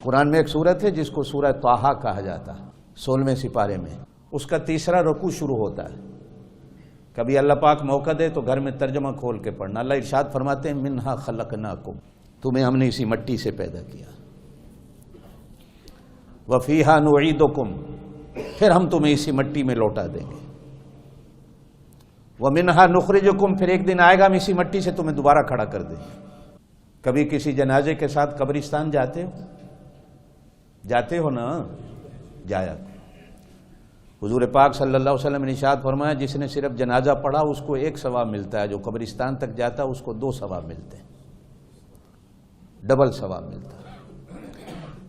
قرآن میں ایک سورت ہے جس کو سورہ طٰہٰ کہا جاتا ہے، 16ویں سپارے میں اس کا تیسرا رکوع شروع ہوتا ہے۔ کبھی اللہ پاک موقع دے تو گھر میں ترجمہ کھول کے پڑھنا۔ اللہ ارشاد فرماتے ہیں منہا خلقناکم، تمہیں ہم نے اسی مٹی سے پیدا کیا، وفیہا نعیدکم، پھر ہم تمہیں اسی مٹی میں لوٹا دیں گے، ومنہا نخرجکم، پھر ایک دن آئے گا ہم اسی مٹی سے تمہیں دوبارہ کھڑا کر دیں گے۔ کبھی کسی جنازے کے ساتھ قبرستان جاتے ہو نا؟ جایا۔ حضور پاک صلی اللہ علیہ وسلم نے ارشاد فرمایا جس نے صرف جنازہ پڑھا اس کو 1 ثواب ملتا ہے، جو قبرستان تک جاتا ہے اس کو 2 ثواب ملتے ہیں، ڈبل ثواب ملتا ہے۔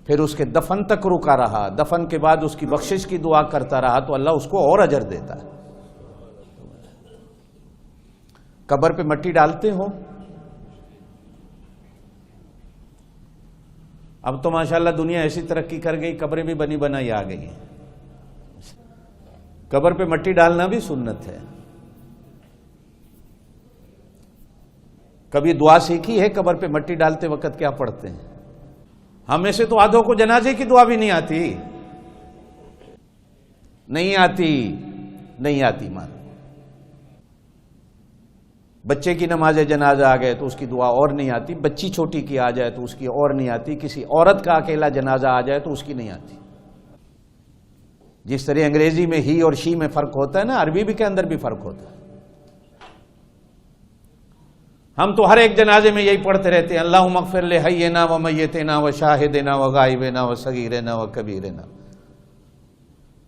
پھر اس کے دفن تک رکا رہا، دفن کے بعد اس کی بخشش کی دعا کرتا رہا تو اللہ اس کو اور اجر دیتا ہے۔ قبر پہ مٹی ڈالتے ہو؟ اب تو ماشاءاللہ دنیا ایسی ترقی کر گئی، قبریں بھی بنی بنائی آ گئی ہیں۔ قبر پہ مٹی ڈالنا بھی سنت ہے۔ کبھی دعا سیکھی ہے قبر پہ مٹی ڈالتے وقت کیا پڑھتے ہیں؟ ہم میں سے تو آدھوں کو جنازے کی دعا بھی نہیں آتی، نہیں آتی مان۔ بچے کی نماز جنازہ آ گئے تو اس کی دعا اور نہیں آتی، بچی چھوٹی کی آ جائے تو اس کی اور نہیں آتی، کسی عورت کا اکیلا جنازہ آ جائے تو اس کی نہیں آتی۔ جس طرح انگریزی میں ہی اور شی میں فرق ہوتا ہے نا، عربی بھی کے اندر بھی فرق ہوتا ہے۔ ہم تو ہر ایک جنازے میں یہی پڑھتے رہتے ہیں اللہم اغفر لحینا و میتنا و شاہدنا و غائبنا و صغیرنا و کبیرنا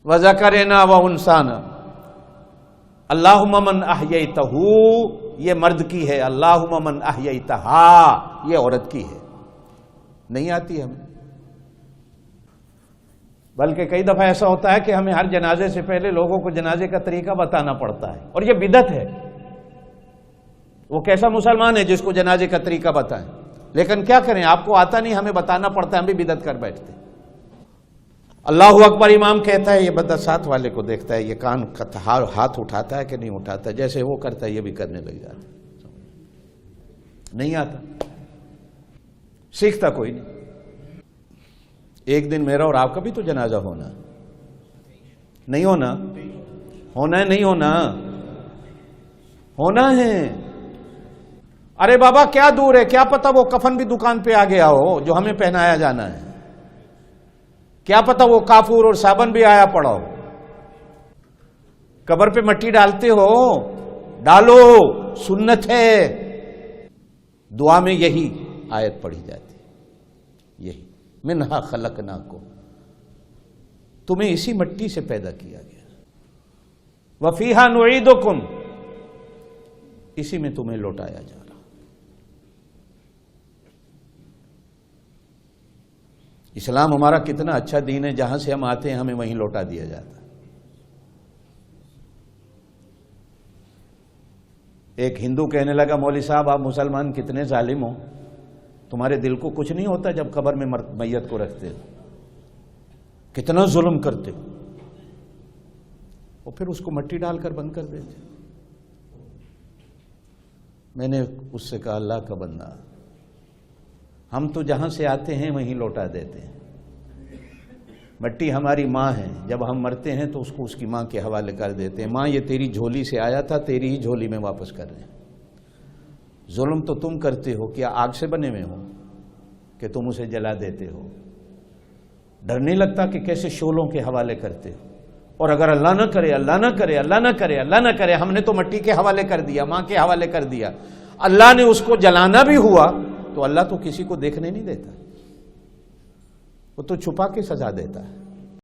و ذکرنا و انسانا، اللہم من احییتہ، یہ مرد کی ہے، اللہم من احییتہا، یہ عورت کی ہے۔ نہیں آتی ہمیں، بلکہ کئی دفعہ ایسا ہوتا ہے کہ ہمیں ہر جنازے سے پہلے لوگوں کو جنازے کا طریقہ بتانا پڑتا ہے، اور یہ بدعت ہے۔ وہ کیسا مسلمان ہے جس کو جنازے کا طریقہ بتائیں؟ لیکن کیا کریں، آپ کو آتا نہیں، ہمیں بتانا پڑتا ہے، ہم بھی بدعت کر بیٹھتے ہیں۔ اللہ اکبر امام کہتا ہے، یہ بندہ ساتھ والے کو دیکھتا ہے، یہ کان کا ہاتھ اٹھاتا ہے کہ نہیں اٹھاتا، جیسے وہ کرتا ہے یہ بھی کرنے لگ جاتا ہے۔ نہیں آتا، سیکھتا کوئی نہیں۔ ایک دن میرا اور آپ کا بھی تو جنازہ ہونا، نہیں ہونا؟ ہونا ہے نہیں ہونا؟ ہونا ہے۔ ارے بابا کیا دور ہے، کیا پتا وہ کفن بھی دکان پہ آ گیا ہو جو ہمیں پہنایا جانا ہے، کیا پتا وہ کافور اور صابن بھی آیا پڑا ہو۔ قبر پہ مٹی ڈالتے ہو، ڈالو، سنت ہے۔ دعا میں یہی آیت پڑھی جاتی، یہی منہا خلقناکم، تمہیں اسی مٹی سے پیدا کیا گیا، وفیہا نعیدکم، اسی میں تمہیں لوٹایا جا رہا۔ اسلام ہمارا کتنا اچھا دین ہے، جہاں سے ہم آتے ہیں ہمیں وہیں لوٹا دیا جاتا ہے۔ ایک ہندو کہنے لگا مولوی صاحب آپ مسلمان کتنے ظالم ہو، تمہارے دل کو کچھ نہیں ہوتا جب قبر میں میت کو رکھتے ہو، کتنا ظلم کرتے ہو، اور پھر اس کو مٹی ڈال کر بند کر دیتے۔ میں نے اس سے کہا اللہ کا بندہ، ہم تو جہاں سے آتے ہیں وہیں لوٹا دیتے ہیں۔ مٹی ہماری ماں ہے، جب ہم مرتے ہیں تو اس کو اس کی ماں کے حوالے کر دیتے ہیں، ماں یہ تیری جھولی سے آیا تھا، تیری ہی جھولی میں واپس کر رہے ہیں۔ ظلم تو تم کرتے ہو، کیا آگ سے بنے ہوئے ہو کہ تم اسے جلا دیتے ہو؟ ڈر نہیں لگتا کہ کیسے شعلوں کے حوالے کرتے ہو؟ اور اگر اللہ نہ کرے، اللہ نہ کرے، اللہ نہ کرے، اللہ نہ کرے، ہم نے تو مٹی کے حوالے کر دیا، ماں کے حوالے کر دیا، اللہ نے اس کو جلانا بھی ہوا تو اللہ تو کسی کو دیکھنے نہیں دیتا، وہ تو چھپا کے سزا دیتا ہے۔